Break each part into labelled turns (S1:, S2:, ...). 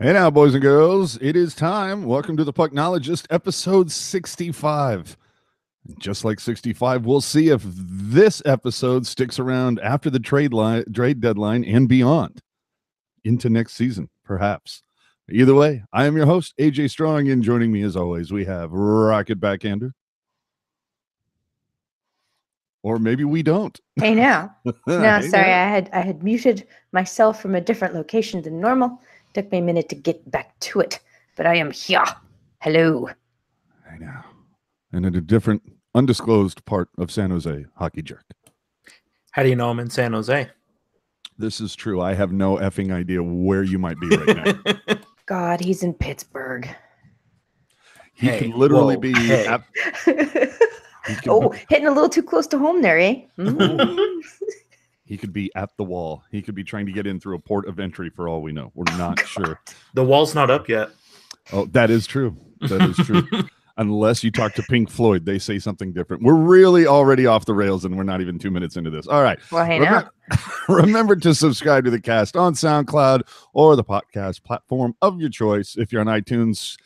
S1: Hey now, boys and girls, it is time. Welcome to the Pucknologist, episode 65. Just like 65, we'll see if this episode sticks around after the trade deadline and beyond into next season, perhaps. Either way, I am your host, AJ Strong, and joining me as always, we have Rocket Backhander. Or maybe we don't.
S2: Hey now. No,
S1: Hey
S2: sorry,
S1: now.
S2: I had muted myself from a different location than normal. Took me a minute to get back to it, but I am here. Hello.
S1: Hey now. And in a different, undisclosed part of San Jose, Hockey Jerk.
S3: How do you know I'm in San Jose?
S1: This is true. I have no effing idea where you might be right now.
S2: God, he's in Pittsburgh.
S1: He could literally be
S2: hitting a little too close to home there, eh? Mm.
S1: He could be at the wall. He could be trying to get in through a port of entry for all we know. We're not sure.
S3: The wall's not up yet.
S1: Oh, that is true. That is true. Unless you talk to Pink Floyd, they say something different. We're really already off the rails, and we're not even 2 minutes into this. All right.
S2: Well, hey, now.
S1: Remember to subscribe to the cast on SoundCloud or the podcast platform of your choice. If you're on iTunes,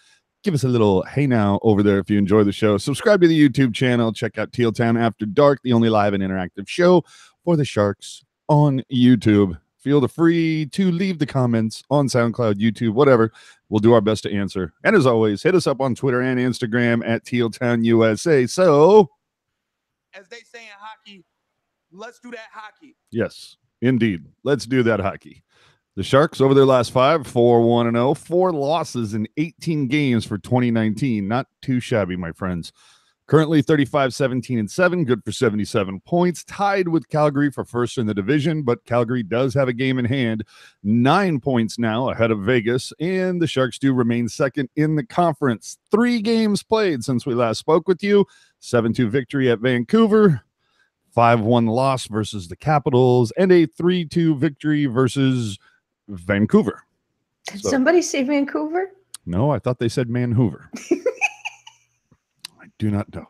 S1: give us a little hey now over there if you enjoy the show. Subscribe to the YouTube channel. Check out Teal Town After Dark, the only live and interactive show for the Sharks on YouTube. Feel free to leave the comments on SoundCloud, YouTube, whatever. We'll do our best to answer. And as always, hit us up on Twitter and Instagram at TealTownUSA. So,
S4: as they say in hockey, let's do that hockey.
S1: Yes, indeed. Let's do that hockey. The Sharks over their last 5, 4-1-0, 4 losses in 18 games for 2019. Not too shabby, my friends. Currently 35-17-7, good for 77 points, tied with Calgary for first in the division, but Calgary does have a game in hand, 9 points now ahead of Vegas, and the Sharks do remain second in the conference. 3 games played since we last spoke with you, 7-2 victory at Vancouver, 5-1 loss versus the Capitals, and a 3-2 victory versus Vancouver.
S2: Did somebody say Vancouver?
S1: No, I thought they said Manhoover. Do not know.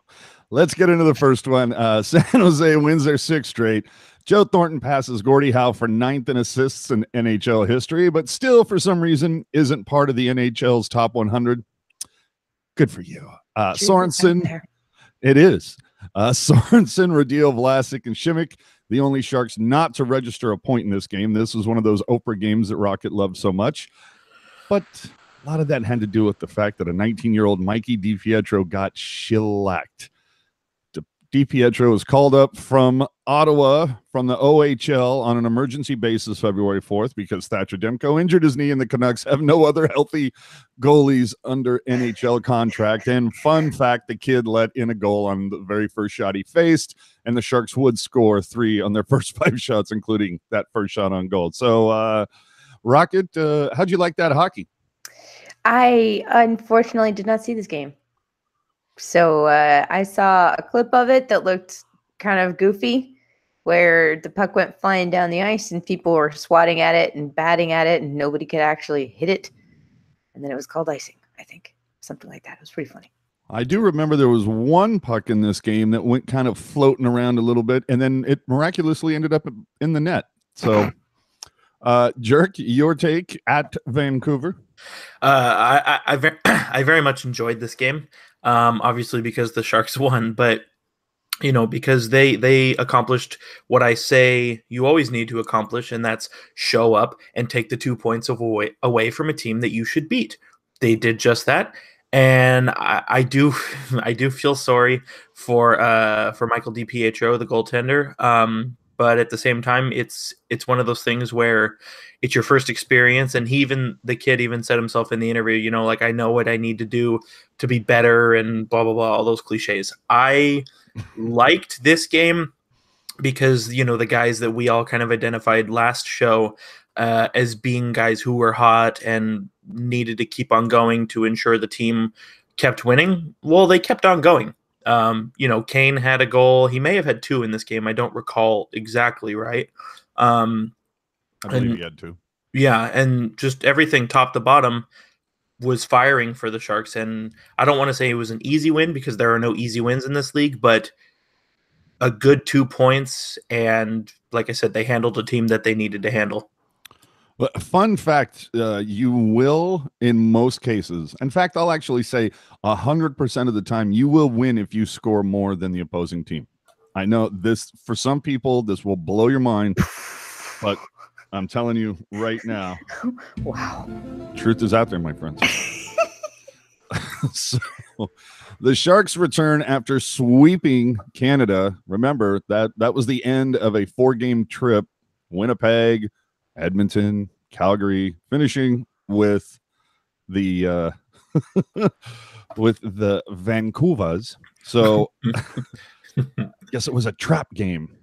S1: Let's get into the first one. San Jose wins their 6th straight. Joe Thornton passes Gordie Howe for 9th in assists in NHL history, but still, for some reason, isn't part of the NHL's top 100. Good for you. Sorensen, it is. Sorensen, Radil, Vlasic, and Šimić, the only Sharks not to register a point in this game. This was one of those Oprah games that Rocket loved so much. But a lot of that had to do with the fact that a 19-year-old Mikey DiPietro got shellacked. DiPietro was called up from Ottawa from the OHL on an emergency basis February 4th because Thatcher Demko injured his knee and the Canucks have no other healthy goalies under NHL contract. And fun fact, the kid let in a goal on the very first shot he faced, and the Sharks would score 3 on their first 5 shots, including that first shot on goal. So, Rocket, how'd you like that hockey?
S2: I unfortunately did not see this game. So I saw a clip of it that looked kind of goofy, where the puck went flying down the ice and people were swatting at it and batting at it and nobody could actually hit it. And then it was called icing, I think. Something like that. It was pretty funny.
S1: I do remember there was one puck in this game that went kind of floating around a little bit, and then it miraculously ended up in the net. So, Jerk, your take at Vancouver?
S3: I very much enjoyed this game, obviously because the Sharks won, but because they accomplished what I say you always need to accomplish, and that's show up and take the 2 points away from a team that you should beat. They did just that, and I do feel sorry for Michael DiPietro, the goaltender. But at the same time, it's one of those things where it's your first experience, and the kid even said himself in the interview, I know what I need to do to be better and blah, blah, blah, all those cliches. I liked this game because, the guys that we all kind of identified last show as being guys who were hot and needed to keep on going to ensure the team kept winning. Well, they kept on going. Kane had a goal. He may have had 2 in this game. I don't recall exactly, right?
S1: I believe he had 2.
S3: Yeah, and just everything top to bottom was firing for the Sharks. And I don't want to say it was an easy win because there are no easy wins in this league, but a good 2 points. And like I said, they handled a team that they needed to handle.
S1: But fun fact, you will, in most cases, in fact, I'll actually say 100% of the time, you will win if you score more than the opposing team. I know this, for some people, this will blow your mind, but I'm telling you right now.
S2: Wow.
S1: Truth is out there, my friends. So the Sharks return after sweeping Canada. Remember, that was the end of a 4-game trip. Winnipeg, Edmonton, Calgary, finishing with the with the Vancouvers. So I guess it was a trap game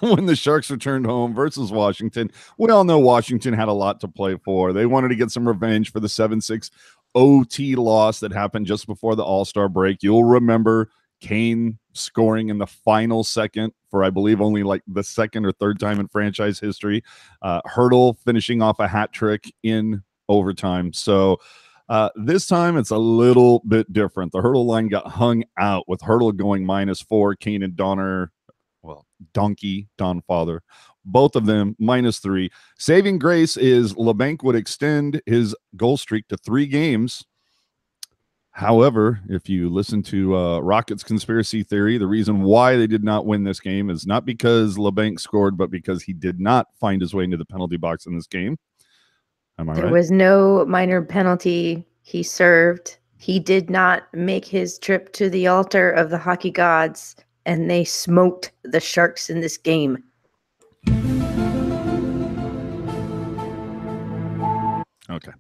S1: when the Sharks returned home versus Washington. We all know Washington had a lot to play for. They wanted to get some revenge for the 7-6 OT loss that happened just before the All-Star break. You'll remember Kane scoring in the final second for, I believe, only like the second or third time in franchise history. Hurdle finishing off a hat trick in overtime. So this time it's a little bit different. The Hurdle line got hung out with Hurdle going -4. Kane and Donkey, Don Father, both of them -3. Saving grace is LeBanc would extend his goal streak to 3 games. However, if you listen to Rockets conspiracy theory, the reason why they did not win this game is not because LeBanc scored, but because he did not find his way into the penalty box in this game. Am I right?
S2: There was no minor penalty he served. He did not make his trip to the altar of the hockey gods, and they smoked the Sharks in this game.
S1: Okay.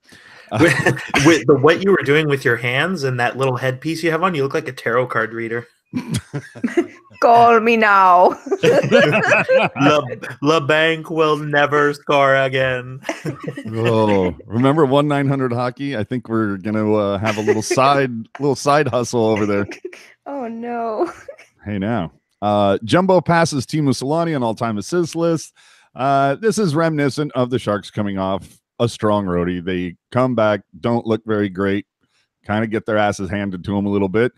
S3: With what you were doing with your hands and that little headpiece you have on, you look like a tarot card reader.
S2: Call me now.
S3: LeBanc will never score again.
S1: Oh, remember 1-900 hockey? I think we're gonna have a little side hustle over there.
S2: Oh no.
S1: Hey now. Jumbo passes Timo Solani on all-time assist list. This is reminiscent of the Sharks coming off a strong roadie. They come back, don't look very great, kind of get their asses handed to them a little bit.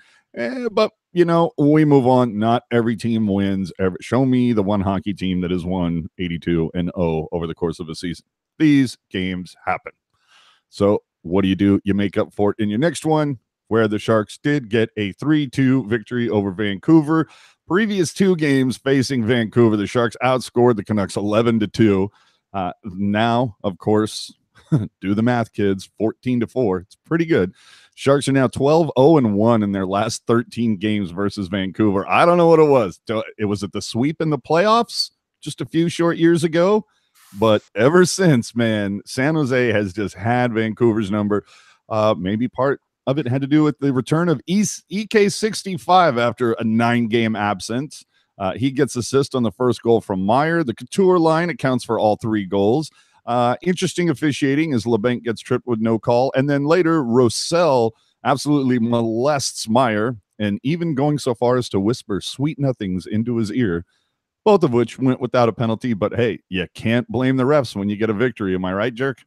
S1: But, you know, we move on. Not every team wins. Show me the one hockey team that has won 82-0 over the course of a season. These games happen. So what do? You make up for it in your next one, where the Sharks did get a 3-2 victory over Vancouver. Previous 2 games facing Vancouver, the Sharks outscored the Canucks 11-2. Now, of course, do the math, kids, 14-4. It's pretty good. Sharks are now 12-0-1 in their last 13 games versus Vancouver. I don't know what it was. It was at the sweep in the playoffs just a few short years ago. But ever since, man, San Jose has just had Vancouver's number. Maybe part of it had to do with the return of EK65 after a 9-game absence. He gets assist on the first goal from Meyer. The Couture line accounts for all 3 goals. Interesting officiating as LeBanc gets tripped with no call. And then later, Roussel absolutely molests Meyer, and even going so far as to whisper sweet nothings into his ear, both of which went without a penalty. But hey, you can't blame the refs when you get a victory. Am I right, Jerk?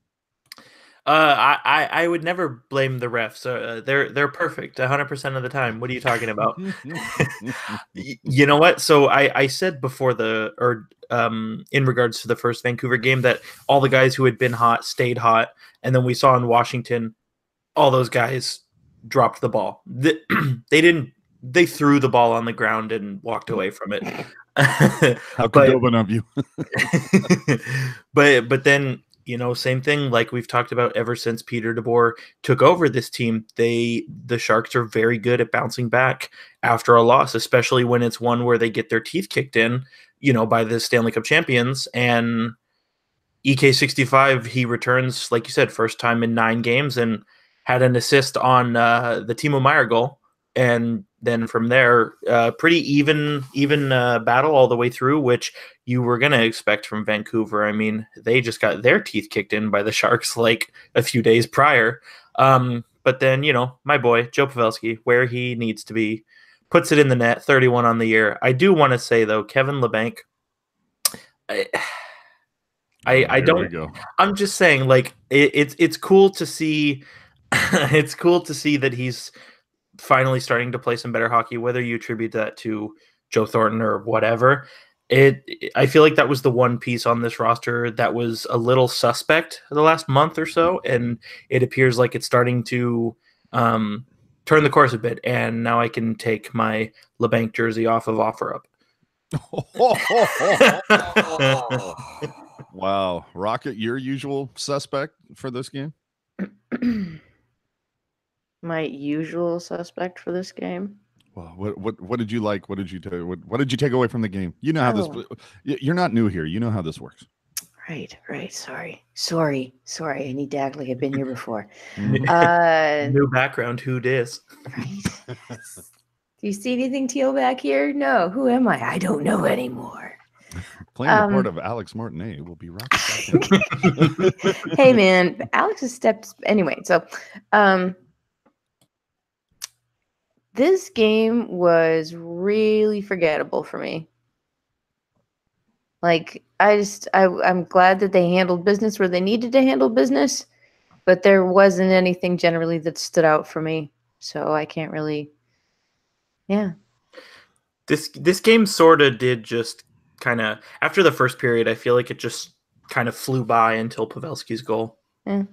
S3: I would never blame the refs. They're perfect 100% of the time. What are you talking about? You know what? So I said before in regards to the first Vancouver game that all the guys who had been hot stayed hot, and then we saw in Washington all those guys dropped the ball. They threw the ball on the ground and walked away from it.
S1: How could of you?
S3: but then, you know, same thing like we've talked about ever since Peter DeBoer took over this team. The Sharks are very good at bouncing back after a loss, especially when it's one where they get their teeth kicked in, you know, by the Stanley Cup champions. And EK65, he returns, like you said, first time in 9 games and had an assist on the Timo Meyer goal. And then from there, pretty even battle all the way through, which you were going to expect from Vancouver. I mean, they just got their teeth kicked in by the Sharks like a few days prior. But then, you know, my boy, Joe Pavelski, where he needs to be, puts it in the net, 31 on the year. I do want to say, though, Kevin LeBanc, I don't go. I'm just saying, like, it's cool to see. It's cool to see that he's finally starting to play some better hockey, whether you attribute that to Joe Thornton or whatever. I feel like that was the one piece on this roster that was a little suspect the last month or so, and it appears like it's starting to turn the course a bit. And now I can take my LeBanc jersey off of OfferUp.
S1: Wow, Rocket, your usual suspect for this game?
S2: My usual suspect for this game.
S1: Well, what did you like? What did you take away from the game? You know how this. You're not new here. You know how this works.
S2: Right. Sorry. I need to act like I've been here before.
S3: New background. Who dis?
S2: Right. Do you see anything teal back here? No. Who am I? I don't know anymore.
S1: Playing the part of Alex Martinet will be Rocket.
S2: Hey man, Alex has stepped anyway. So, this game was really forgettable for me. Like, I'm glad that they handled business where they needed to handle business, but there wasn't anything generally that stood out for me. So I can't really, yeah.
S3: This game sort of did just kind of, after the first period, I feel like it just kind of flew by until Pavelski's goal.
S2: Yeah.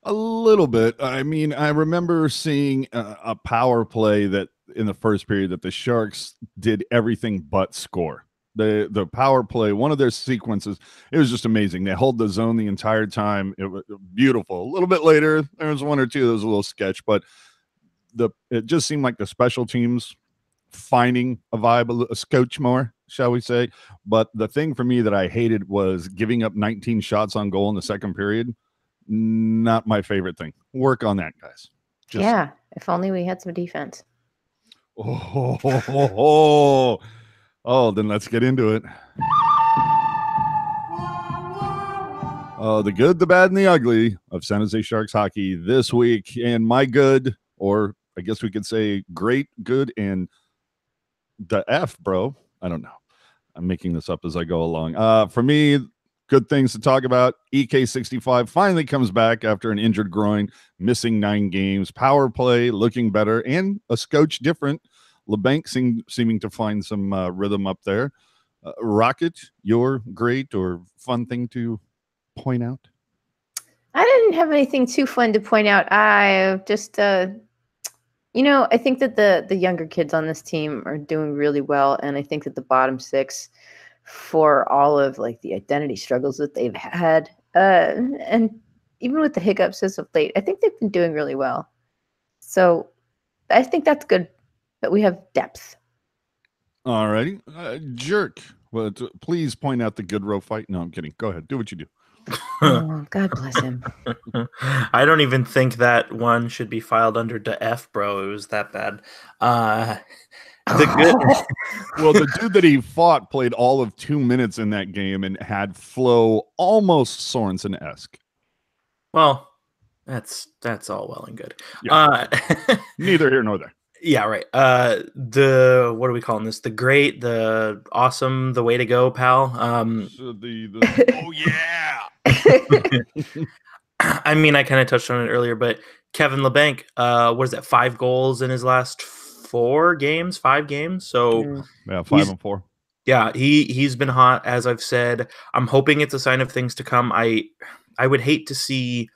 S1: A little bit. I mean, I remember seeing a power play that in the first period that the Sharks did everything but score. The power play, one of their sequences, it was just amazing. They hold the zone the entire time. It was beautiful. A little bit later, there was one or two that was a little sketch, but it just seemed like the special teams finding a vibe, a scotch more, shall we say. But the thing for me that I hated was giving up 19 shots on goal in the second period. Not my favorite thing. Work on that, guys.
S2: Yeah, if only we had some defense.
S1: Oh, then let's get into it. Oh, the good, the bad, and the ugly of San Jose Sharks hockey this week. And my good, or I guess we could say great, good, and the F, bro. I don't know. I'm making this up as I go along. For me, good things to talk about. EK65 finally comes back after an injured groin, missing 9 games. Power play looking better and a scotch different. LeBanc seeming to find some rhythm up there. Rocket, your great or fun thing to point out?
S2: I didn't have anything too fun to point out. I just, I think that the younger kids on this team are doing really well, and I think that the bottom 6, for all of like the identity struggles that they've had, and even with the hiccups as of late, I think they've been doing really well. So I think that's good that we have depth.
S1: All righty. Jerk. Well, please point out the good row fight. No, I'm kidding. Go ahead. Do what you do.
S2: Oh, God bless him.
S3: I don't even think that one should be filed under the F, bro. It was that bad.
S1: Well, the dude that he fought played all of 2 minutes in that game and had flow almost Sorensen-esque.
S3: Well, that's all well and good.
S1: Yeah. Neither here nor there.
S3: Yeah, right. What are we calling this? The great, the awesome, the way to go, pal. Oh yeah. I mean, I kind of touched on it earlier, but Kevin LeBanc, what is that? 5 goals in his last 5 games. So
S1: yeah, 5 and 4.
S3: Yeah, he's been hot, as I've said. I'm hoping it's a sign of things to come. I would hate to see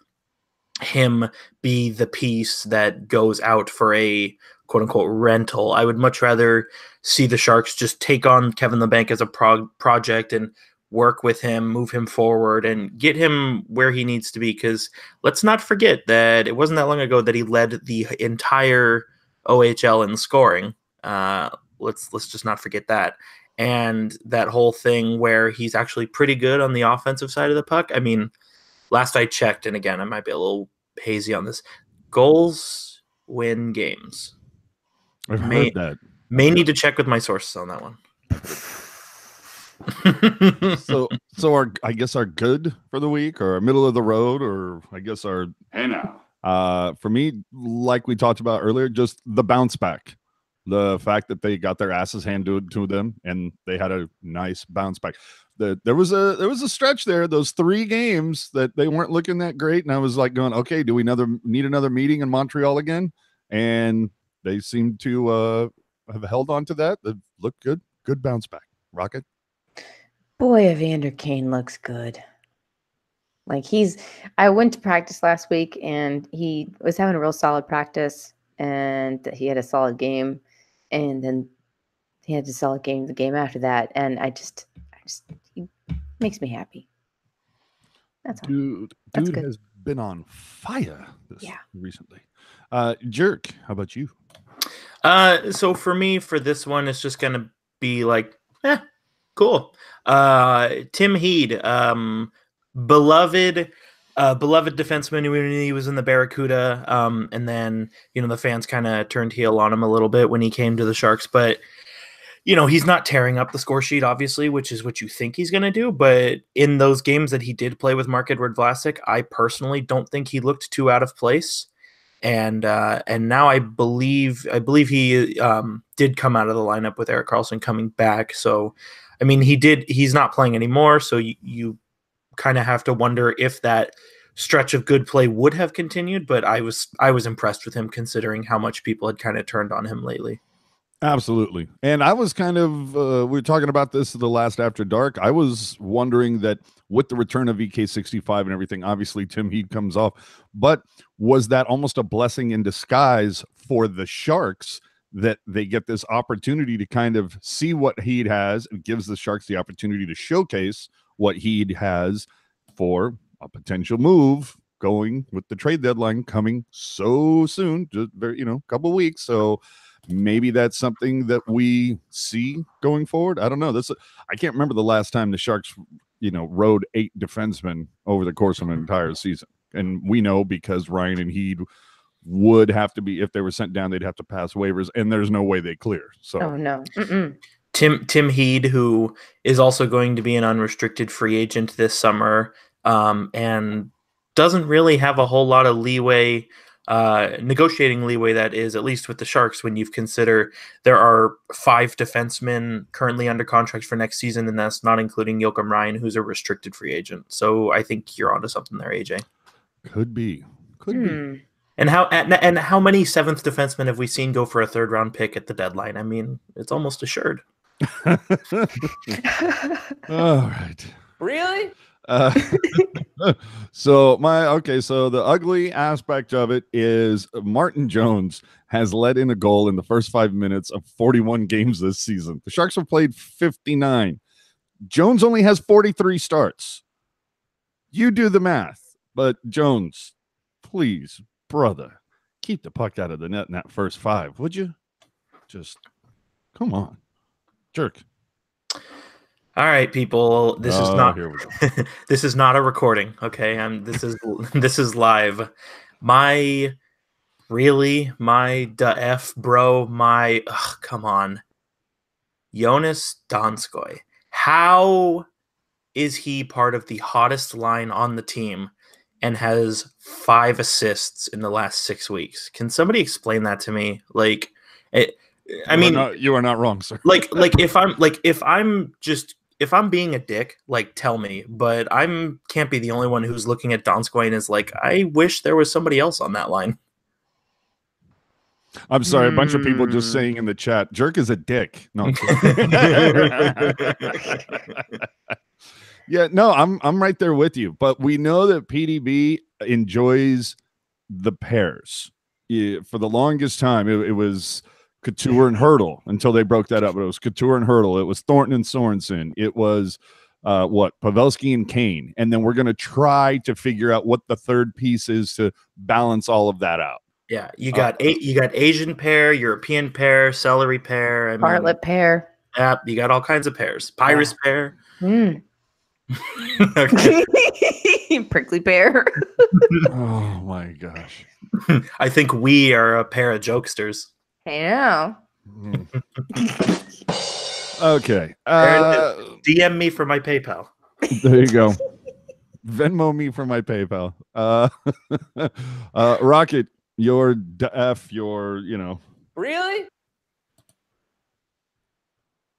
S3: him be the piece that goes out for a quote unquote rental. I would much rather see the Sharks just take on Kevin LeBanc as a project and work with him, move him forward, and get him where he needs to be. Because let's not forget that it wasn't that long ago that he led the entire OHL in scoring. Let's just not forget that. And that whole thing where he's actually pretty good on the offensive side of the puck. I mean, last I checked, and again, I might be a little hazy on this, goals win games.
S1: I've heard that.
S3: May need to check with my sources on that one.
S1: so I guess our good for the week, or our middle of the road, or I guess our for me, like we talked about earlier, just the bounce back. The fact that they got their asses handed to them and they had a nice bounce back. There was a stretch there, those 3 games that they weren't looking that great, and I was like going, okay, do we need another meeting in Montreal again? And they seem to have held on to that. They look good bounce back. Rocket.
S2: Boy, Evander Kane looks good. Like I went to practice last week and he was having a real solid practice and he had a solid game. And then he had a solid game the game after that. And he makes me happy. That's all.
S1: Dude
S2: That's good.
S1: has been on fire
S2: Yeah.
S1: recently. Jerk, how about you?
S3: So for me, for this one, it's just gonna be like, cool. Tim Heed, beloved defenseman when he was in the Barracuda, and then the fans kind of turned heel on him a little bit when he came to the Sharks, but he's not tearing up the score sheet, obviously, which is what you think he's going to do. But in those games that he did play with Marc-Edouard Vlasic, I personally don't think he looked too out of place. And now I believe he did come out of the lineup with Erik Karlsson coming back. So, I mean, he's not playing anymore. So you kind of have to wonder if that stretch of good play would have continued. But I was impressed with him considering how much people had kind of turned on him lately.
S1: Absolutely. And I was kind of, we were talking about this the last After Dark. I was wondering that with the return of EK65 and everything, obviously Tim Heed comes off, but was that almost a blessing in disguise for the Sharks that they get this opportunity to kind of see what Heed has? It gives the Sharks the opportunity to showcase what Heed has for a potential move going with the trade deadline coming so soon, just very, couple weeks. So maybe that's something that we see going forward. I don't know. I can't remember the last time the Sharks, rode 8 defensemen over the course of an entire season. And we know because Ryan and Heed would have to be, if they were sent down, they'd have to pass waivers, and there's no way they clear. So,
S2: oh no.
S3: Tim Heed, who is also going to be an unrestricted free agent this summer, and doesn't really have a whole lot of leeway. Negotiating leeway, that is, at least with the Sharks, when you consider there are 5 defensemen currently under contract for next season, and that's not including Joakim Ryan, who's a restricted free agent. So I think you're onto something there, AJ.
S1: Could be.
S3: And how many 7th defensemen have we seen go for a 3rd round pick at the deadline? I mean, it's almost assured.
S1: All right.
S2: Really?
S1: So the ugly aspect of it is Martin Jones has let in a goal in the first 5 minutes of 41 games this season. The Sharks have played 59. Jones only has 43 starts. You do the math, but Jones, please, brother, keep the puck out of the net in that first 5, would you? Just come on. Jerk.
S3: All right, people. This is not
S1: here we go.
S3: this is not a recording, okay? This is live. My bro, come on. Joonas Donskoi. How is he part of the hottest line on the team and has 5 assists in the last 6 weeks? Can somebody explain that to me? Like,
S1: you are not wrong, sir.
S3: If I'm being a dick, like, tell me. But can't be the only one who's looking at Donskoi and is like, I wish there was somebody else on that line.
S1: I'm sorry, a bunch of people just saying in the chat, Jerk is a dick. No. Yeah, no, I'm right there with you. But we know that PDB enjoys the pairs. For the longest time, it was Couture and Hurdle until they broke that up. But it was Couture and Hurdle. It was Thornton and Sorensen. It was Pavelski and Kane. And then we're going to try to figure out what the third piece is to balance all of that out.
S3: Yeah, you got Asian pair, European pair, celery pair,
S2: Bartlett pair.
S3: Yeah, you got all kinds of pairs. Pyrus pair.
S2: Prickly pear.
S1: Oh my gosh.
S3: I think we are a pair of jokesters.
S2: I know.
S1: Okay.
S3: DM me for my PayPal.
S1: There you go. Venmo me for my PayPal. Rocket, your
S2: Really?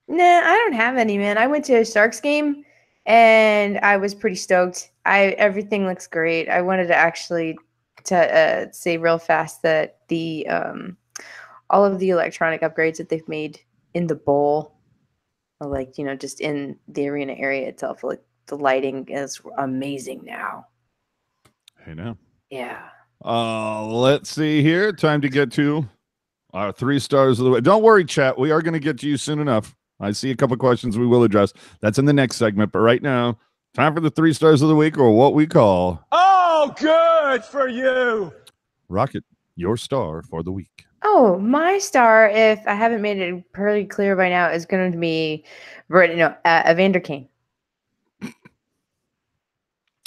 S2: Nah, I don't have any, man. I went to a Sharks game and I was pretty stoked. Everything looks great. I wanted to actually say real fast that the all of the electronic upgrades that they've made in the bowl like, just in the arena area itself. Like the lighting is amazing now.
S1: Hey now.
S2: Yeah.
S1: Let's see here. Time to get to our 3 stars of the week. Don't worry, chat. We are going to get to you soon enough. I see a couple questions we will address. That's in the next segment. But right now, time for the 3 stars of the week, or what we call...
S5: Oh, good for you.
S1: Rocket, your star for the week.
S2: Oh, my star, if I haven't made it pretty clear by now, is going to be Evander Kane.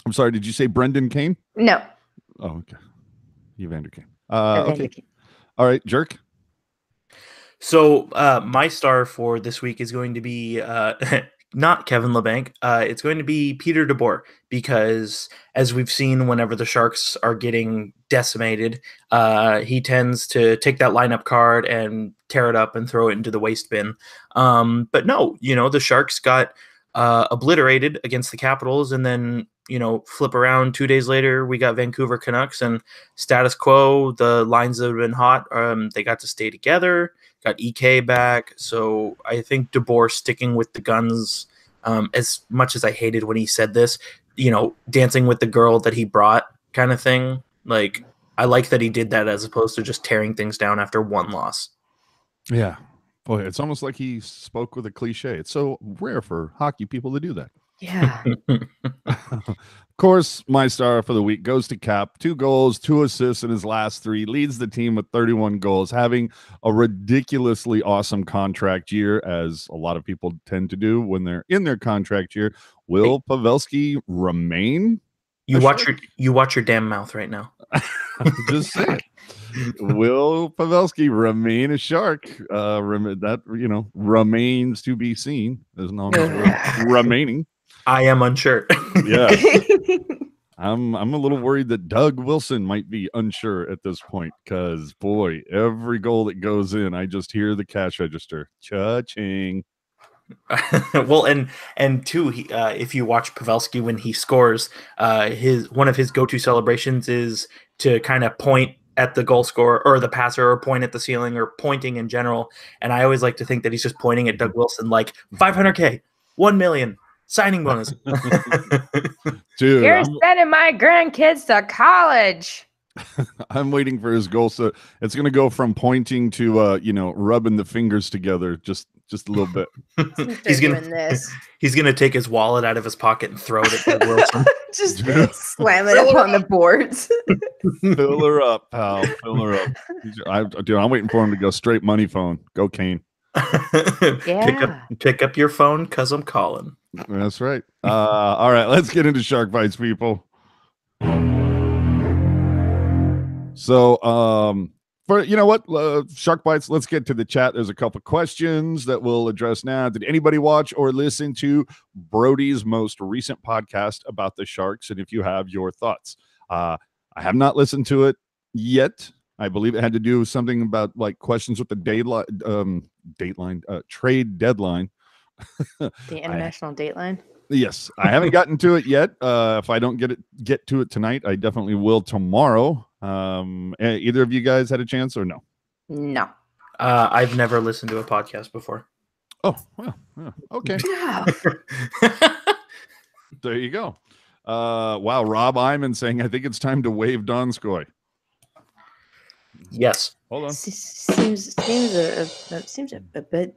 S1: I'm sorry, did you say Brendan Kane?
S2: No.
S1: Oh, okay. Evander Kane.
S2: Evander
S1: Okay.
S2: Kane.
S1: All right, Jerk.
S3: So my star for this week is going to be not Kevin LeBanc. It's going to be Peter DeBoer, because as we've seen, whenever the Sharks are getting decimated, he tends to take that lineup card and tear it up and throw it into the waste bin. But no, the Sharks got obliterated against the Capitals, and then flip around 2 days later, we got Vancouver Canucks, and status quo, the lines that have been hot, they got to stay together, got EK back. So I think DeBoer sticking with the guns, as much as I hated when he said this, dancing with the girl that he brought kind of thing. Like, I like that he did that as opposed to just tearing things down after one loss.
S1: Yeah. Boy, it's almost like he spoke with a cliche. It's so rare for hockey people to do that.
S2: Yeah.
S1: Of course, my star for the week goes to Cap. 2 goals, 2 assists in his last 3. Leads the team with 31 goals, having a ridiculously awesome contract year, as a lot of people tend to do when they're in their contract year. Will Pavelski remain?
S3: You watch your damn mouth right now.
S1: Just say it. Will Pavelski remain a Shark? That remains to be seen. As long as we're remaining.
S3: I am unsure.
S1: Yeah. I'm a little worried that Doug Wilson might be unsure at this point, because boy, every goal that goes in, I just hear the cash register cha-ching.
S3: Well, and too, if you watch Pavelski when he scores, one of his go-to celebrations is to kind of point at the goal scorer or the passer, or point at the ceiling, or pointing in general. And I always like to think that he's just pointing at Doug Wilson, like 500K, 1 million. Signing bonus.
S1: Dude,
S2: You're sending my grandkids to college.
S1: I'm waiting for his goal. So it's going to go from pointing to, rubbing the fingers together just a little bit.
S3: He's gonna take his wallet out of his pocket and throw it at Doug Wilson.
S2: Just slam it up on the boards.
S1: Fill her up, pal. Fill her up. I'm waiting for him to go straight money phone. Go Kane.
S2: Yeah.
S3: Pick up your phone, because I'm calling.
S1: That's right. All right, let's get into Shark Bites, people. So, for Shark Bites, let's get to the chat. There's a couple questions that we'll address now. Did anybody watch or listen to Brody's most recent podcast about the Sharks? And if you have, your thoughts. I have not listened to it yet. I believe it had to do with something about like questions with the trade deadline.
S2: The international dateline.
S1: Yes, I haven't gotten to it yet. If I don't get to it tonight, I definitely will tomorrow. Either of you guys had a chance or no?
S2: No.
S3: I've never listened to a podcast before.
S1: Oh, well, yeah, okay.
S2: Yeah.
S1: There you go. Wow, Rob Iman saying, I think it's time to waive Donskoi.
S3: Yes.
S1: Hold on.
S2: Seems a bit.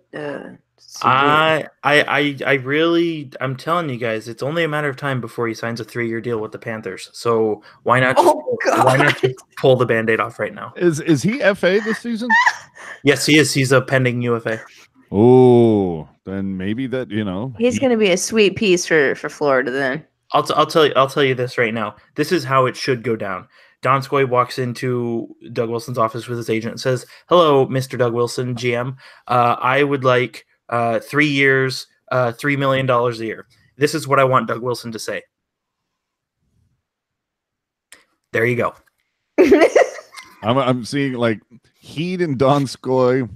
S3: I'm telling you guys, it's only a matter of time before he signs a 3-year deal with the Panthers. So why not? Why not just pull the Band-Aid off right now?
S1: Is he FA this season?
S3: Yes, he is. He's a pending UFA.
S1: Oh, then maybe that
S2: he's going to be a sweet piece for Florida. Then
S3: I'll tell you this right now. This is how it should go down. Donskoi walks into Doug Wilson's office with his agent and says, "Hello, Mr. Doug Wilson, GM. I would like 3 years, $3 million a year. This is what I want Doug Wilson to say." There you go.
S1: I'm seeing like Heat and Donskoi.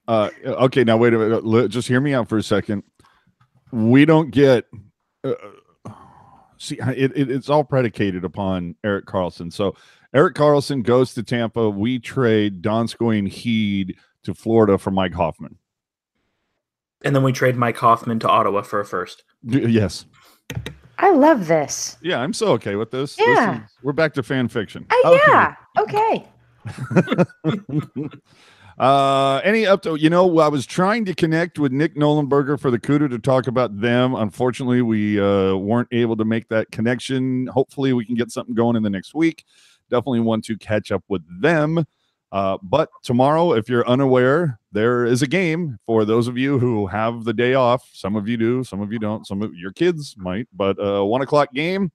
S1: Okay, now wait a minute. Just hear me out for a second. We don't get. See, it's all predicated upon Erik Karlsson. So Erik Karlsson goes to Tampa. We trade Donskoi and Heed to Florida for Mike Hoffman.
S3: And then we trade Mike Hoffman to Ottawa for a first.
S1: Yes.
S2: I love this.
S1: Yeah, I'm so okay with this.
S2: Yeah.
S1: We're back to fan fiction.
S2: Yeah. Okay.
S1: Any up to, I was trying to connect with Nick Nolenberger for the CUDA to talk about them. Unfortunately, we weren't able to make that connection. Hopefully we can get something going in the next week. Definitely want to catch up with them. But tomorrow, if you're unaware, there is a game for those of you who have the day off. Some of you do, some of you don't. Some of your kids might, but 1 o'clock game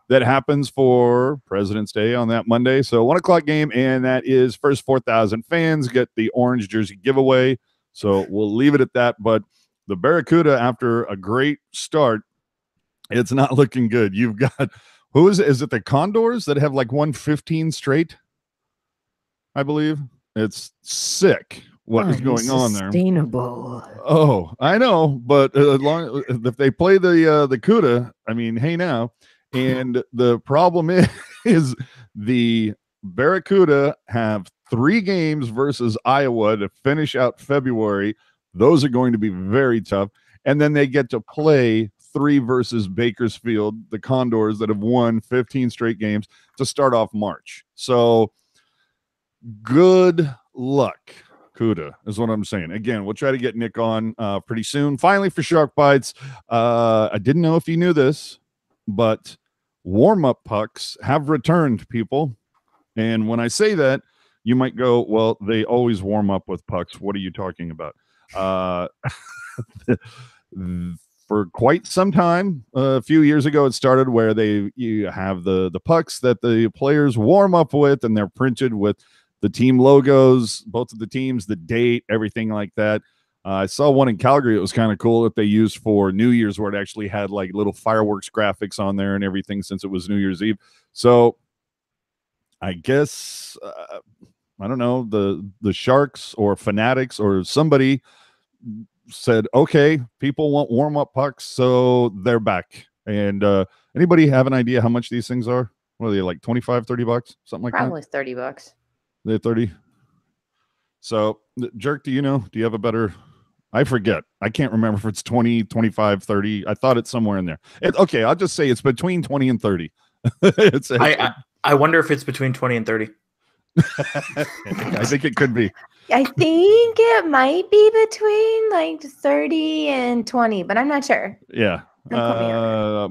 S1: that happens for President's Day on that Monday. So 1 o'clock game, and that is first 4,000 fans get the orange jersey giveaway. So we'll leave it at that. But the Barracuda, after a great start, it's not looking good. You've got, who is it? Is it the Condors that have like won 15 straight? I believe it's sick what is going on there.
S2: Sustainable.
S1: Oh, I know, but if they play the CUDA, I mean, hey now. And the problem is the Barracuda have 3 games versus Iowa to finish out February. Those are going to be very tough. And then they get to play 3 versus Bakersfield, the Condors that have won 15 straight games to start off March. So good luck, CUDA, is what I'm saying. Again, we'll try to get Nick on pretty soon. Finally, for Shark Bites, I didn't know if you knew this, but warm-up pucks have returned, people. And when I say that, you might go, well, they always warm up with pucks. What are you talking about? For quite some time, a few years ago, it started where you have the pucks that the players warm up with, and they're printed with the team logos, both of the teams, the date, everything like that. I saw one in Calgary. It was kind of cool that they used for New Year's, where it actually had like little fireworks graphics on there and everything, since it was New Year's Eve. So I guess, I don't know, the Sharks or Fanatics or somebody said, okay, people want warm-up pucks, so they're back. And anybody have an idea how much these things are? What are they, like 25, 30 bucks? Something like
S2: Probably
S1: that?
S2: $30.
S1: They're 30. So, Jerk, do you know? Do you have a better? I forget. I can't remember if it's 20, 25, 30. I thought it's somewhere in there. Okay, I'll just say it's between 20 and 30.
S3: I wonder if it's between 20 and 30.
S1: I think it could be.
S2: I think it might be between like 30 and 20, but I'm not sure.
S1: Yeah.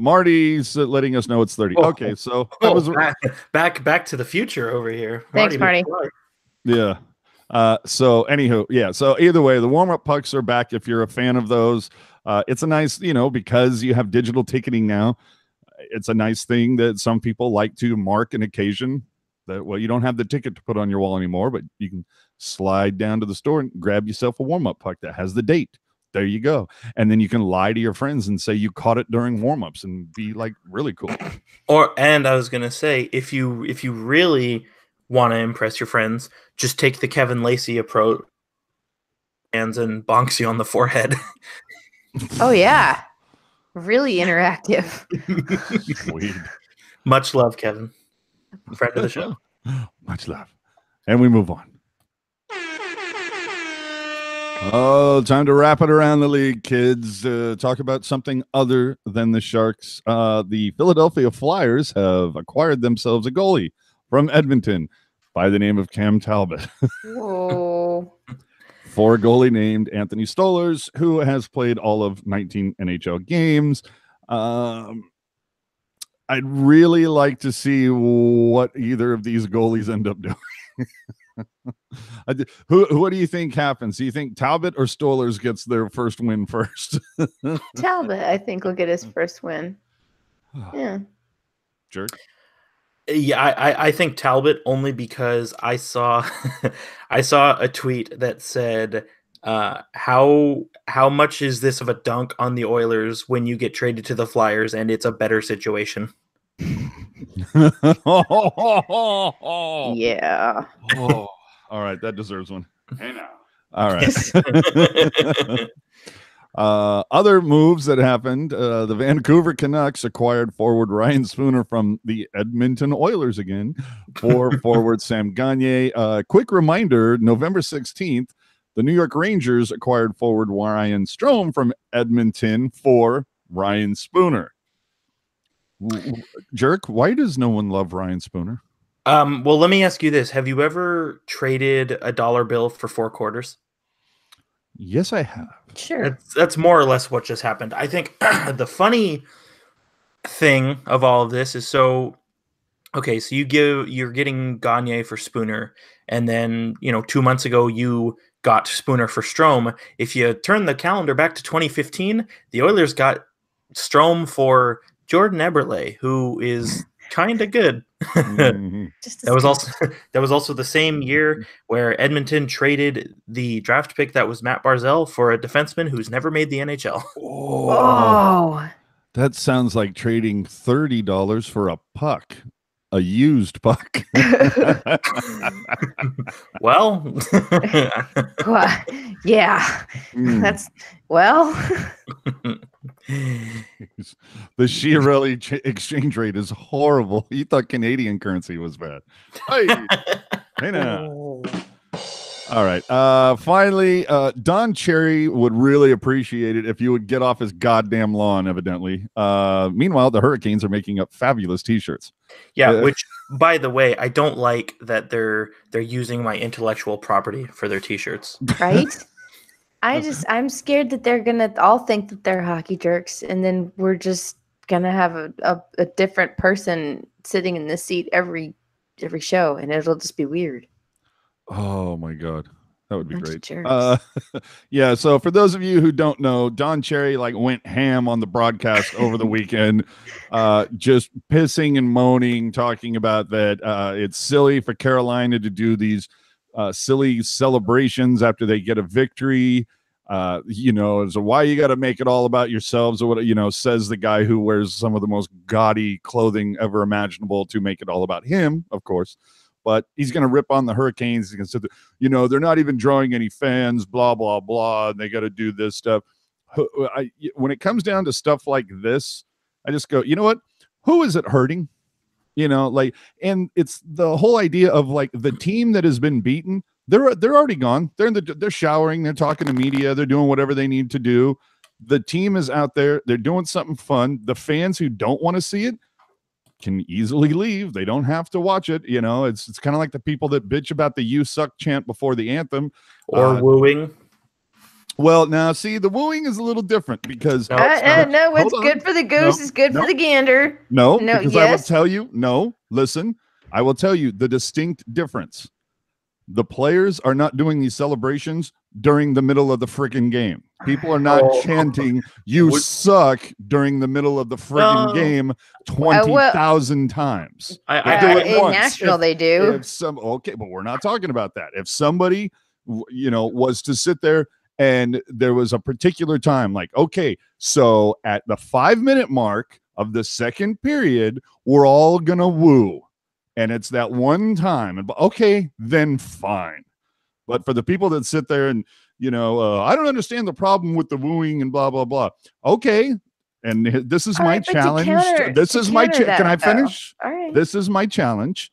S1: Marty's letting us know it's 30. Okay, so that was
S3: back to the future over here.
S2: Thanks, Marty.
S1: Yeah. So anywho, yeah. So either way, the warm-up pucks are back if you're a fan of those. It's a nice, because you have digital ticketing now, it's a nice thing that some people like to mark an occasion that, well, you don't have the ticket to put on your wall anymore, but you can slide down to the store and grab yourself a warm-up puck that has the date. There you go. And then you can lie to your friends and say you caught it during warm-ups and be like really cool.
S3: And I was going to say, if you really want to impress your friends, just take the Kevin Lacey approach and bonks you on the forehead.
S2: Oh, yeah. Really interactive.
S1: Sweet.
S3: Much love, Kevin. Friend of the show.
S1: Much love. And we move on. Oh, time to wrap it around the league, kids. Talk about something other than the Sharks. The Philadelphia Flyers have acquired themselves a goalie from Edmonton by the name of Cam Talbot.
S2: Whoa.
S1: For a goalie named Anthony Stolarz, who has played all of 19 NHL games. I'd really like to see what either of these goalies end up doing. What do you think happens? Do you think Talbot or Stolarz gets their first win first?
S2: Talbot, I think, will get his first win. Yeah.
S1: Jerk.
S3: Yeah, I think Talbot, only because I saw I saw a tweet that said, how much is this of a dunk on the Oilers when you get traded to the Flyers and it's a better situation?
S2: Yeah.
S1: Oh, all right, that deserves one. Hey now. All right. Other moves that happened, the Vancouver Canucks acquired forward Ryan Spooner from the Edmonton Oilers again for forward Sam Gagner. Quick reminder, November 16th, The New York Rangers acquired forward Ryan Strome from Edmonton for Ryan Spooner. Jerk, why does no one love Ryan Spooner?
S3: Well, let me ask you this. Have you ever traded a dollar bill for 4 quarters?
S1: Yes, I have.
S2: Sure.
S3: That's more or less what just happened. I think the funny thing of all of this is so you're getting Gagne for Spooner, and then 2 months ago you got Spooner for Strome. If you turn the calendar back to 2015, the Oilers got Strome for Jordan Eberle, who is kind of good.
S1: Mm-hmm.
S3: That was also the same year where Edmonton traded the draft pick that was Matt Barzal for a defenseman who's never made the NHL.
S2: Oh.
S1: That sounds like trading $30 for a puck, a used puck.
S3: Well,
S2: yeah, that's
S1: the Chiarelli exchange rate is horrible. You thought Canadian currency was bad. Hey now. All right. Finally, Don Cherry would really appreciate it if you would get off his goddamn lawn, evidently. Meanwhile, the Hurricanes are making up fabulous t-shirts.
S3: Yeah, which, by the way, I don't like that they're using my intellectual property for their t-shirts.
S2: Right? I'm scared that they're gonna all think that they're hockey jerks, and then we're just gonna have a different person sitting in this seat every show, and it'll just be weird.
S1: Oh my God. That would be
S2: Bunch of
S1: great.
S2: jerks.
S1: Yeah. So for those of you who don't know, Don Cherry went ham on the broadcast over the weekend, just pissing and moaning, talking about that it's silly for Carolina to do these silly celebrations after they get a victory. So why you got to make it all about yourselves, or what, says the guy who wears some of the most gaudy clothing ever imaginable to make it all about him, of course. But he's going to rip on the Hurricanes. He's going to say, they're not even drawing any fans, blah, blah, blah. And they got to do this stuff. When it comes down to stuff like this, I just go, you know what? Who is it hurting? And it's the whole idea of the team that has been beaten. They're already gone. They're showering. They're talking to media. They're doing whatever they need to do. The team is out there. They're doing something fun. The fans who don't want to see it can easily leave. They don't have to watch it. It's kind of like the people that bitch about the "You suck" chant before the anthem
S3: or wooing.
S1: Well, now see, the wooing is a little different because
S2: it's good for the goose. It's good for the gander.
S1: No, because yes. I will tell you. No, listen, I will tell you the distinct difference. The players are not doing these celebrations during the middle of the freaking game. People are not chanting "You suck" during the middle of the freaking game 20,000 times.
S2: I do it in once. Nashville, they do.
S1: But we're not talking about that. If somebody, was to sit there and there was a particular time, so at the 5-minute mark of the second period, we're all gonna woo. And it's that one time. And okay, then fine. But for the people that sit there and, I don't understand the problem with the wooing and blah, blah, blah. Okay. And this is my challenge. Can I finish?
S2: All right.
S1: This is my challenge.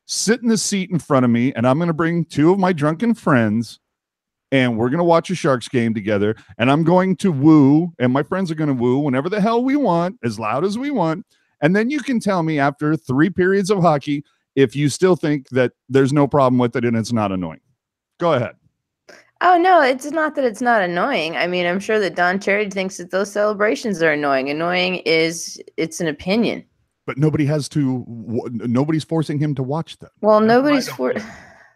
S1: Sit in the seat in front of me, and I'm going to bring 2 of my drunken friends, and we're going to watch a Sharks game together. And I'm going to woo, and my friends are going to woo whenever the hell we want, as loud as we want. And then you can tell me after 3 periods of hockey if you still think that there's no problem with it and it's not annoying. Go ahead.
S2: Oh, no, it's not that it's not annoying. I mean, I'm sure that Don Cherry thinks that those celebrations are annoying. It's an opinion.
S1: But nobody's forcing him to watch them.
S2: Well,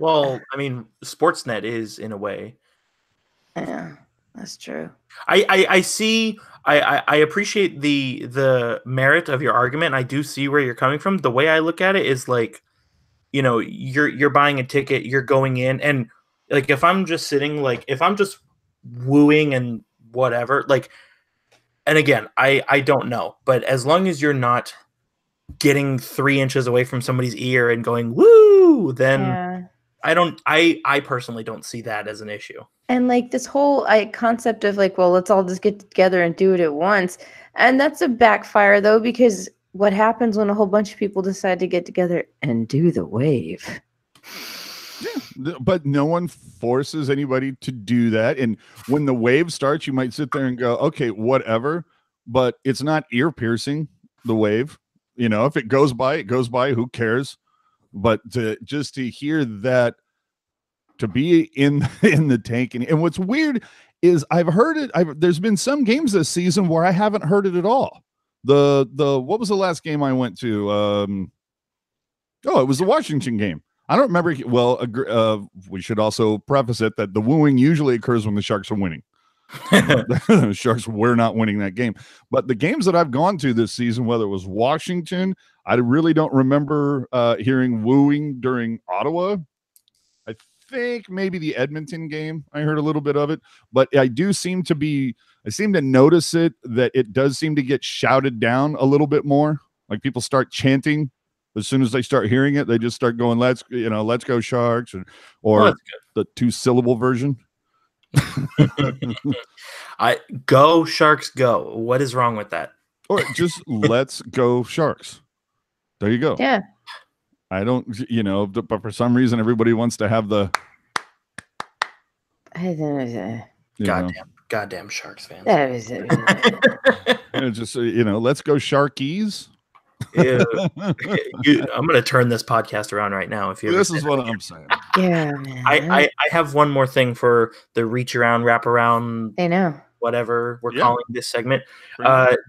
S3: Well, I mean, Sportsnet is in a way.
S2: Yeah, that's true.
S3: I see. I appreciate the merit of your argument. I do see where you're coming from. The way I look at it is you're buying a ticket, you're going in, and if I'm just sitting, if I'm just wooing and whatever, and again, I don't know, but as long as you're not getting 3 inches away from somebody's ear and going woo, then yeah. I personally don't see that as an issue.
S2: And this whole concept of let's all just get together and do it at once. And that's a backfire though, because what happens when a whole bunch of people decide to get together and do the wave?
S1: But no one forces anybody to do that. And when the wave starts, you might sit there and go, okay, whatever. But it's not ear piercing, the wave. If it goes by, it goes by. Who cares? But just to hear that, to be in the tank. And what's weird is I've heard it. There's been some games this season where I haven't heard it at all. What was the last game I went to? It was the Washington game. I don't remember. Well, we should also preface it that the wooing usually occurs when the Sharks are winning. The Sharks were not winning that game. But the games that I've gone to this season, whether it was Washington, I really don't remember hearing wooing during Ottawa. I think maybe the Edmonton game, I heard a little bit of it. But I seem to notice it, that it does seem to get shouted down a little bit more. Like people start chanting. As soon as they start hearing it, they just start going, let's go Sharks, or the 2-syllable version.
S3: Go Sharks go. What is wrong with that?
S1: Or just let's go Sharks. There you go.
S2: Yeah.
S1: I don't, but for some reason everybody wants to have the
S3: goddamn Sharks fans.
S1: Just let's go Sharkies.
S3: Yeah. I'm gonna turn this podcast around right now.
S1: This is what I'm saying.
S2: Yeah, man.
S3: I have one more thing for the reach around, wrap around.
S2: I know.
S3: Whatever we're calling this segment.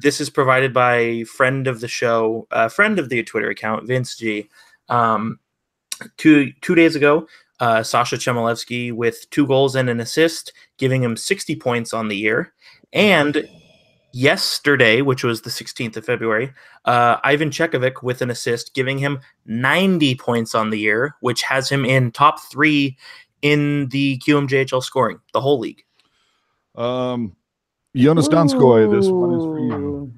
S3: This is provided by friend of the show, friend of the Twitter account, Vince G. 2 days ago, Sasha Chmelevski with 2 goals and an assist, giving him 60 points on the year. And yesterday, which was the 16th of February, Ivan Chekovic with an assist, giving him 90 points on the year, which has him in top 3 in the QMJHL scoring, the whole league.
S1: Joonas Donskoi, this one is for you.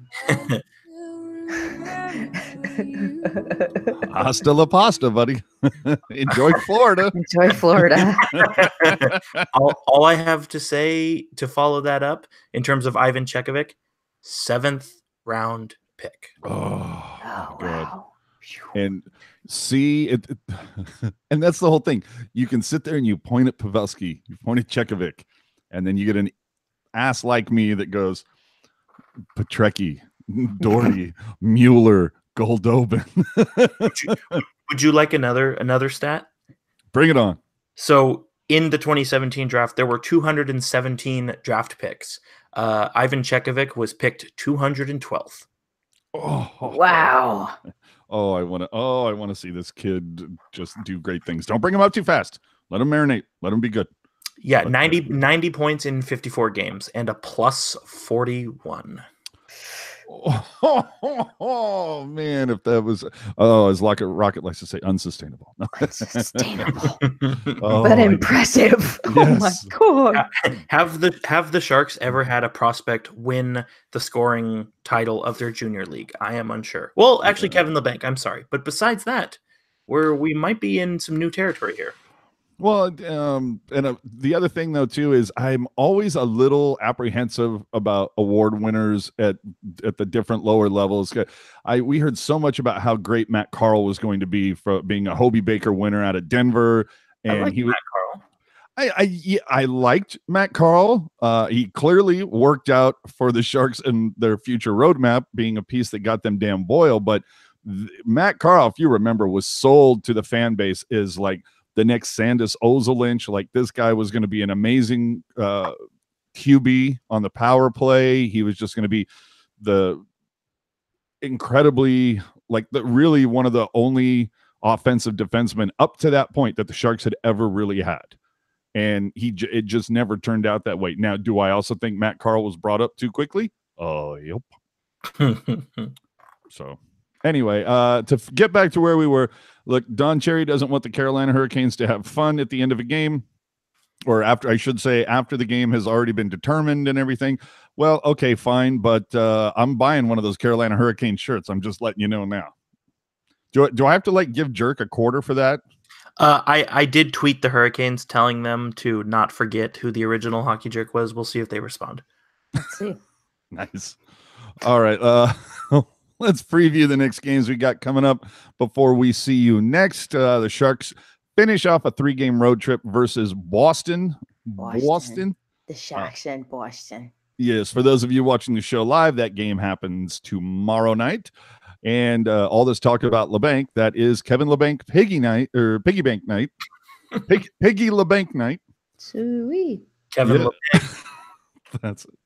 S1: Hasta la pasta, buddy. Enjoy Florida.
S2: Enjoy Florida.
S3: all I have to say to follow that up in terms of Ivan Chekovic, 7th round pick.
S1: Oh God. Wow. And see it, and that's the whole thing. You can sit there and you point at Pavelski, you point at Chekovic, and then you get an ass like me that goes Petrecki, Doherty, Mueller, Goldobin.
S3: Would you like another stat?
S1: Bring it on.
S3: So in the 2017 draft, there were 217 draft picks. Ivan Chekovic was picked 212th.
S1: Oh
S2: wow.
S1: I want to see this kid just do great things. Don't bring him up too fast. Let him marinate. Let him be good.
S3: Yeah, 90 points in 54 games and a plus 41.
S1: Oh man, if that was as Rocket likes to say, unsustainable. No.
S2: Unsustainable. But impressive. Yes. Oh my god.
S3: Have the Sharks ever had a prospect win the scoring title of their junior league? I am unsure. Well, actually, Kevin LeBanc, I'm sorry. But besides that, we might be in some new territory here.
S1: Well, the other thing though too is I'm always a little apprehensive about award winners at the different lower levels. We heard so much about how great Matt Carl was going to be for being a Hobie Baker winner out of Denver, and
S3: Matt Carl.
S1: I liked Matt Carl. He clearly worked out for the Sharks and their future roadmap, being a piece that got them Dan Boyle. But Matt Carl, if you remember, was sold to the fan base as like the next Sandis Ozolinch. Like this guy was going to be an amazing QB on the power play. He was just going to be the incredibly really one of the only offensive defensemen up to that point that the Sharks had ever really had. And it just never turned out that way. Now, do I also think Matt Carl was brought up too quickly? Oh, yep. So anyway, to get back to where we were, look, Don Cherry doesn't want the Carolina Hurricanes to have fun at the end of a game, or after the game has already been determined and everything. Well, okay, fine, but I'm buying one of those Carolina Hurricane shirts. I'm just letting you know now. Do I have to give Jerk a quarter for that?
S3: I did tweet the Hurricanes telling them to not forget who the original Hockey Jerk was. We'll see if they respond.
S2: Let's see.
S1: Nice. All right. Let's preview the next games we got coming up before we see you next. The Sharks finish off a 3-game road trip versus Boston.
S2: The Sharks in Boston.
S1: Yes, for those of you watching the show live, that game happens tomorrow night. And all this talk about LeBanc, that is Kevin LeBanc Piggy Bank night. Piggy LeBanc night.
S2: Sweet.
S3: Kevin
S1: LeBanc.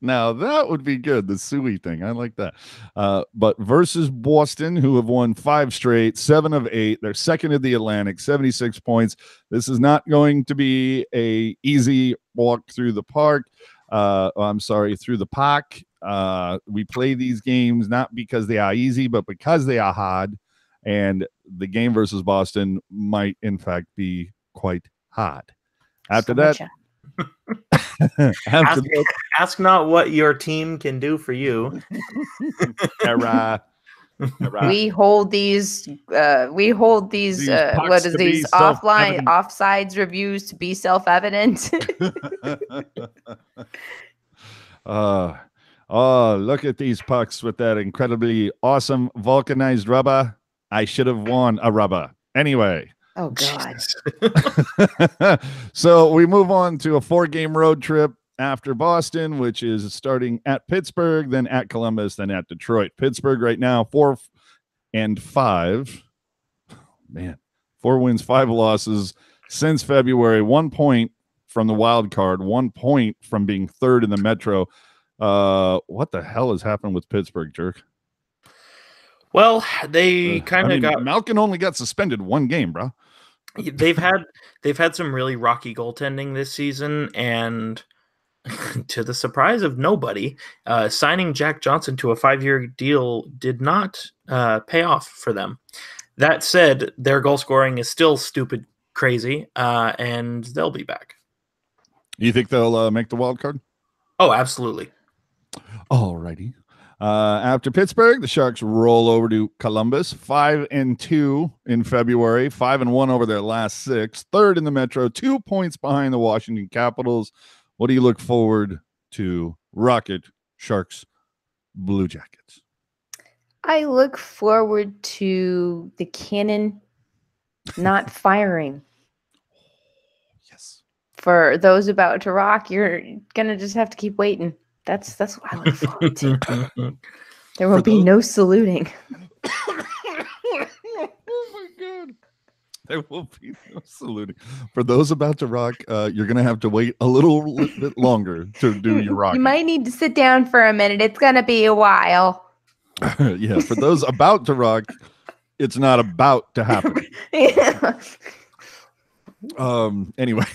S1: Now that would be good. The Suey thing. I like that. But versus Boston, who have won 5 straight, 7 of 8. They're second in the Atlantic, 76 points. This is not going to be a easy walk through the park. Through the park. We play these games not because they are easy, but because they are hard. And the game versus Boston might, in fact, be quite hard. After that,
S3: ask not what your team can do for you.
S2: We hold these offsides reviews to be self-evident.
S1: Look at these pucks with that incredibly awesome vulcanized rubber. I should have worn a rubber. Anyway.
S2: Oh, God.
S1: So we move on to a 4-game road trip after Boston, which is starting at Pittsburgh, then at Columbus, then at Detroit. Pittsburgh right now, 4-5. Man, 4 wins, 5 losses since February. 1 point from the wild card, 1 point from being third in the Metro. What the hell has happened with Pittsburgh, Jerk?
S3: Well, they got
S1: Malkin only got suspended 1 game, bro.
S3: They've had some really rocky goaltending this season, and to the surprise of nobody, signing Jack Johnson to a 5-year deal did not pay off for them. That said, their goal scoring is still stupid crazy, and they'll be back.
S1: You think they'll make the wild card?
S3: Oh, absolutely.
S1: All righty. After Pittsburgh, the Sharks roll over to Columbus, 5-2 in February, 5-1 over their last 6, third in the Metro, 2 points behind the Washington Capitals. What do you look forward to? Rocket, Sharks, Blue Jackets.
S2: I look forward to the cannon not firing.
S1: Yes.
S2: For those about to rock, you're gonna just have to keep waiting. That's what I look forward to. There will be no saluting.
S1: Oh my God. There will be no saluting. For those about to rock, you're going to have to wait a little bit longer to do your rock.
S2: You might need to sit down for a minute. It's going to be a while.
S1: Yeah, for those about to rock, it's not about to happen.
S2: Yeah.
S1: Anyway,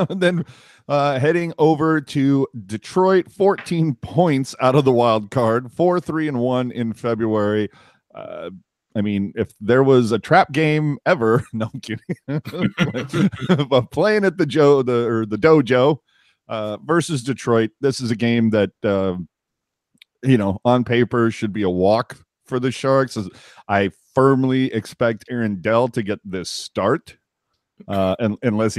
S1: then heading over to Detroit, 14 points out of the wild card, 4-3-1 in February. I mean, if there was a trap game ever, no, I'm kidding. But playing at the dojo versus Detroit, this is a game that on paper should be a walk for the Sharks. I firmly expect Aaron Dell to get this start. Unless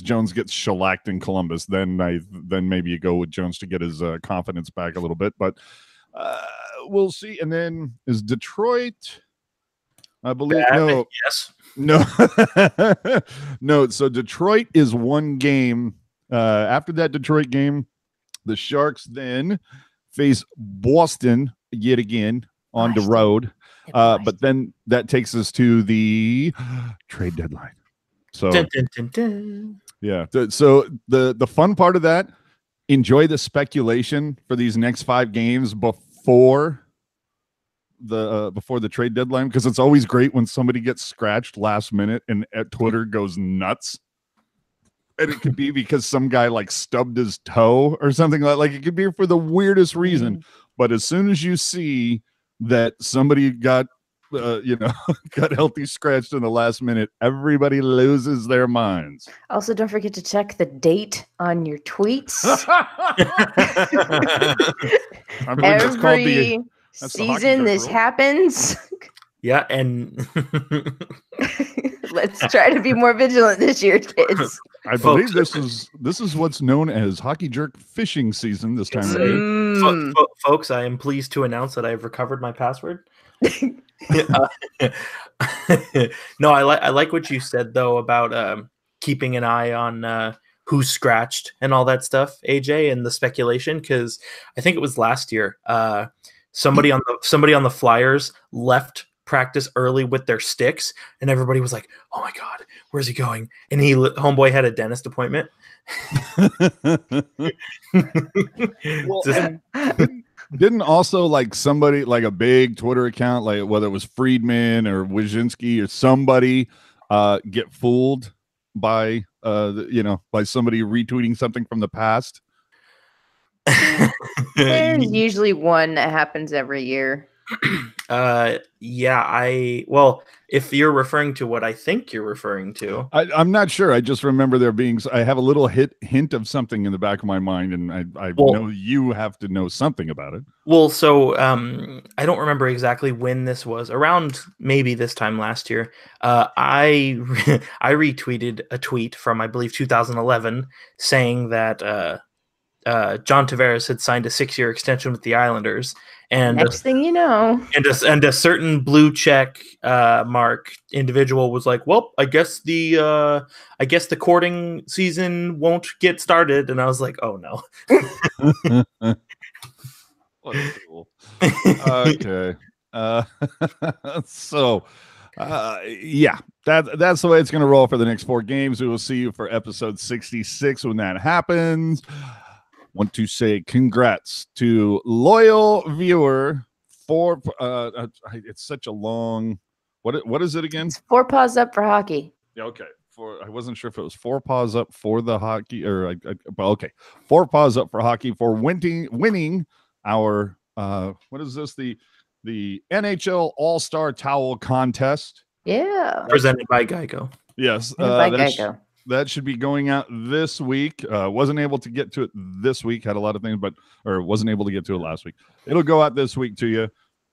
S1: Jones gets shellacked in Columbus, then maybe you go with Jones to get his confidence back a little bit, but we'll see. And then is Detroit, I believe, no. So Detroit is 1 game. After that Detroit game, the Sharks then face Boston yet again on the road. But then that takes us to the trade deadline. So yeah. So the fun part of that, enjoy the speculation for these next 5 games before the trade deadline, because it's always great when somebody gets scratched last minute and Twitter goes nuts. And it could be because some guy like stubbed his toe or something like it could be for the weirdest reason. But as soon as you see that somebody got got healthy scratched in the last minute, everybody loses their minds.
S2: Also, don't forget to check the date on your tweets. Every season this happens.
S3: Yeah, and
S2: let's try to be more vigilant this year, kids.
S1: I believe this is what's known as Hockey Jerk fishing season this time of year.
S3: Folks, I am pleased to announce that I have recovered my password. No, I like what you said though about keeping an eye on who's scratched and all that stuff, AJ, and the speculation, because I think it was last year. Somebody on the Flyers left practice early with their sticks, and everybody was like, "Oh my god, where's he going?" And homeboy had a dentist appointment.
S1: Well, didn't also like somebody, like a big Twitter account, like whether it was Friedman or Wyszynski or somebody, get fooled by by somebody retweeting something from the past?
S2: There's usually one that happens every year.
S3: Well, if you're referring to what I think you're referring to,
S1: I'm not sure. I just remember there being. I have a little hint of something in the back of my mind, and I know you have to know something about it.
S3: Well, so I don't remember exactly when this was. Around maybe this time last year, I retweeted a tweet from, I believe, 2011 saying that John Tavares had signed a 6-year extension with the Islanders. And
S2: next thing you know,
S3: and a certain blue check mark individual was like, "Well, I guess the courting season won't get started." And I was like, "Oh no."
S1: What a fool. Okay. So yeah, that's the way it's going to roll for the next 4 games. We will see you for episode 66 when that happens. Want to say congrats to loyal viewer for it's such a long what is it again?
S2: It's 4 paws up for hockey.
S1: Yeah, okay. I wasn't sure if it was 4 paws up for the hockey or okay. 4 paws up for hockey for winning our what is this, the NHL All-Star Towel Contest.
S2: Yeah,
S3: presented by Geico.
S1: Yes,
S2: Geico.
S1: That should be going out this week. Wasn't able to get to it this week. Had a lot of things, wasn't able to get to it last week. It'll go out this week to you.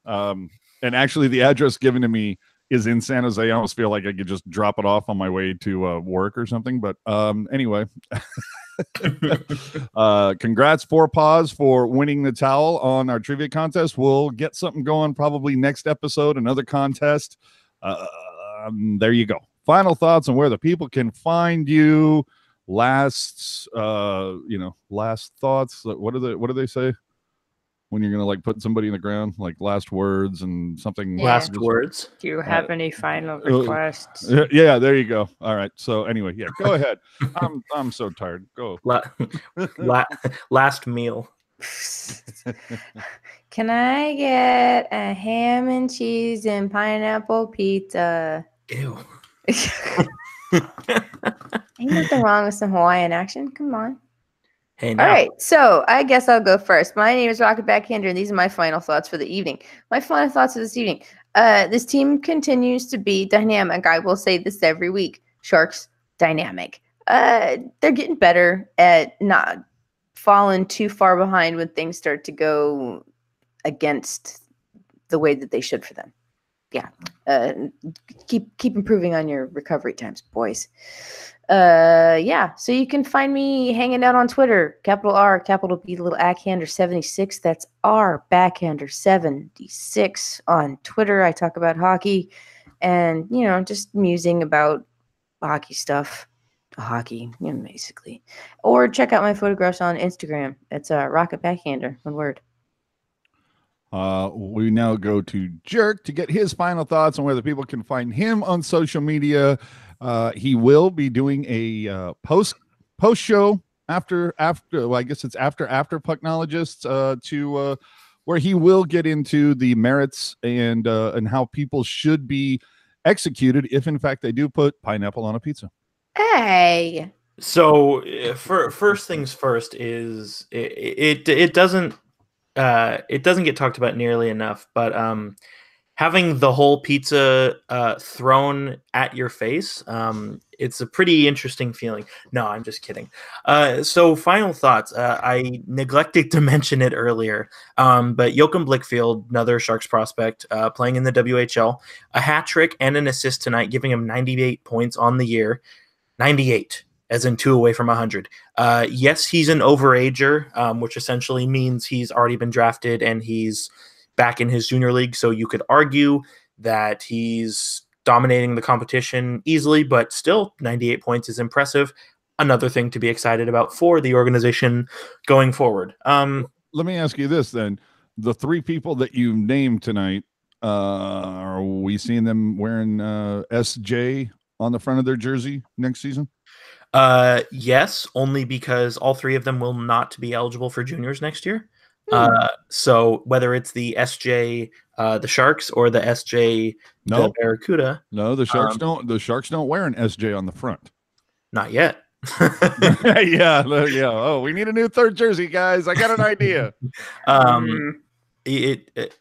S1: And actually, the address given to me is in San Jose. I almost feel like I could just drop it off on my way to work or something. But anyway, congrats 4 paws for winning the towel on our trivia contest. We'll get something going probably next episode, another contest. There you go. Final thoughts on where the people can find you. Last thoughts. What do they say when you're gonna like put somebody in the ground? Like last words and something.
S2: Yeah.
S3: Last words.
S6: Do you have any final requests?
S1: Yeah, there you go. All right. So anyway, yeah, go ahead. I'm so tired. Go.
S3: Last meal.
S2: Can I get a ham and cheese and pineapple pizza?
S3: Ew.
S2: Ain't nothing wrong with some Hawaiian action. Come on.
S3: Hey, now.
S2: All right, so I guess I'll go first. My name is Rocket Backhander, and these are my final thoughts for the evening. My final thoughts for this evening. This team continues to be dynamic. I will say this every week. Sharks, dynamic. They're getting better at not falling too far behind when things start to go against the way that they should for them. Yeah. Keep improving on your recovery times, boys. Yeah, so you can find me hanging out on Twitter, capital R, capital B, little Backhander76. That's R Backhander76 on Twitter. I talk about hockey and, just musing about hockey stuff. Hockey, basically. Or check out my photographs on Instagram. It's Rocket Backhander, one word.
S1: We now go to Jerk to get his final thoughts on where the people can find him on social media. He will be doing a post show after well, I guess it's after Pucknologists to where he will get into the merits and how people should be executed if in fact they do put pineapple on a pizza.
S2: Hey.
S3: So first things first is it doesn't get talked about nearly enough, but having the whole pizza thrown at your face, it's a pretty interesting feeling. No, I'm just kidding. So final thoughts. I neglected to mention it earlier, but Joachim Blichfeld, another Sharks prospect, playing in the WHL, a hat trick and an assist tonight, giving him 98 points on the year. 98. As in 2 away from 100. Yes, he's an overager, which essentially means he's already been drafted and he's back in his junior league. So you could argue that he's dominating the competition easily, but still 98 points is impressive. Another thing to be excited about for the organization going forward.
S1: Let me ask you this then. The three people that you named tonight, are we seeing them wearing SJ on the front of their jersey next season?
S3: Yes, only because all three of them will not be eligible for juniors next year.
S2: Hmm.
S3: So whether it's the SJ, the Sharks, or the SJ,
S1: Nope.
S3: the Barracuda,
S1: No, the Sharks don't. The Sharks don't wear an SJ on the front.
S3: not yet.
S1: yeah. Oh, we need a new third jersey, guys. I got an idea.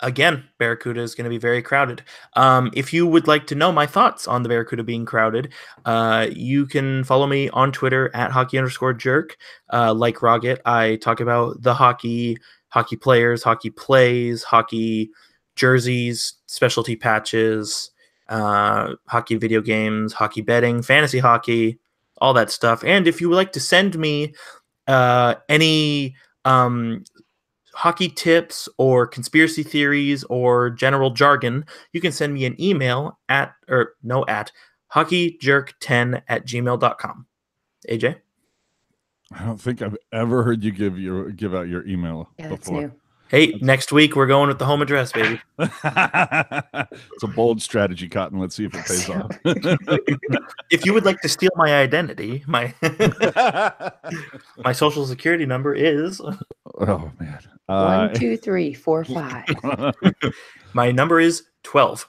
S3: Again, Barracuda is going to be very crowded. If you would like to know my thoughts on the Barracuda being crowded, you can follow me on Twitter at hockey_jerk. Like Rocket, I talk about the hockey players, hockey plays, hockey jerseys, specialty patches, hockey video games, hockey betting, fantasy hockey, all that stuff. And if you would like to send me any hockey tips or conspiracy theories or general jargon, you can send me an email at hockeyjerk10@gmail.com. AJ?
S1: I don't think I've ever heard you give out your email
S2: That's
S1: before.
S2: new.
S3: Hey, next week we're going with the home address, baby.
S1: It's a bold strategy, Cotton. Let's see if it pays off.
S3: If you would like to steal my identity, my social security number is
S1: Oh man.
S2: 1, 2, 3, 4, 5.
S3: my number is 12.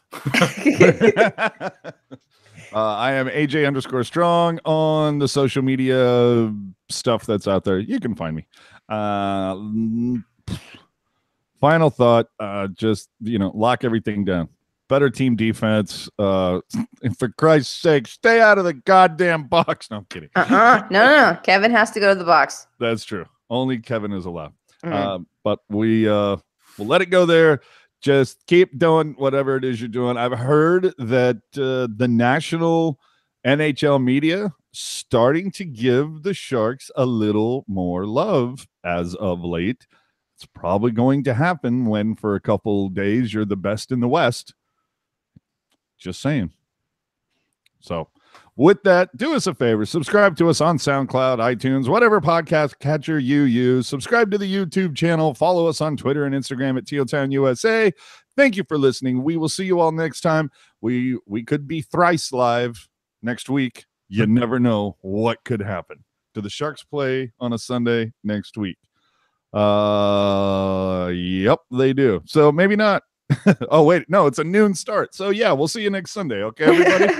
S1: I am AJ_strong on the social media stuff that's out there. You can find me. Final thought, just, lock everything down. Better team defense. And for Christ's sake, stay out of the goddamn box. No, I'm kidding.
S2: No. Kevin has to go to the box.
S1: That's true. Only Kevin is allowed. But we'll let it go there. Just keep doing whatever it is you're doing. I've heard that the national NHL media starting to give the Sharks a little more love as of late. It's probably going to happen when for a couple days you're the best in the West. Just saying. So with that, do us a favor. Subscribe to us on SoundCloud, iTunes, whatever podcast catcher you use. Subscribe to the YouTube channel. Follow us on Twitter and Instagram at TealTownUSA. Thank you for listening. We will see you all next time. We could be thrice live next week. You never know what could happen. Do the Sharks play on a Sunday next week? Yep, they do. So maybe not. Oh, wait. No, it's a noon start. So yeah, we'll see you next Sunday. Okay, everybody?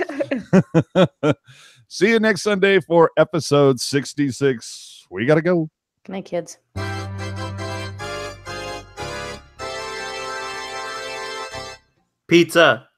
S1: See you next Sunday for episode 66. We got to go.
S2: Good night, kids.
S3: Pizza.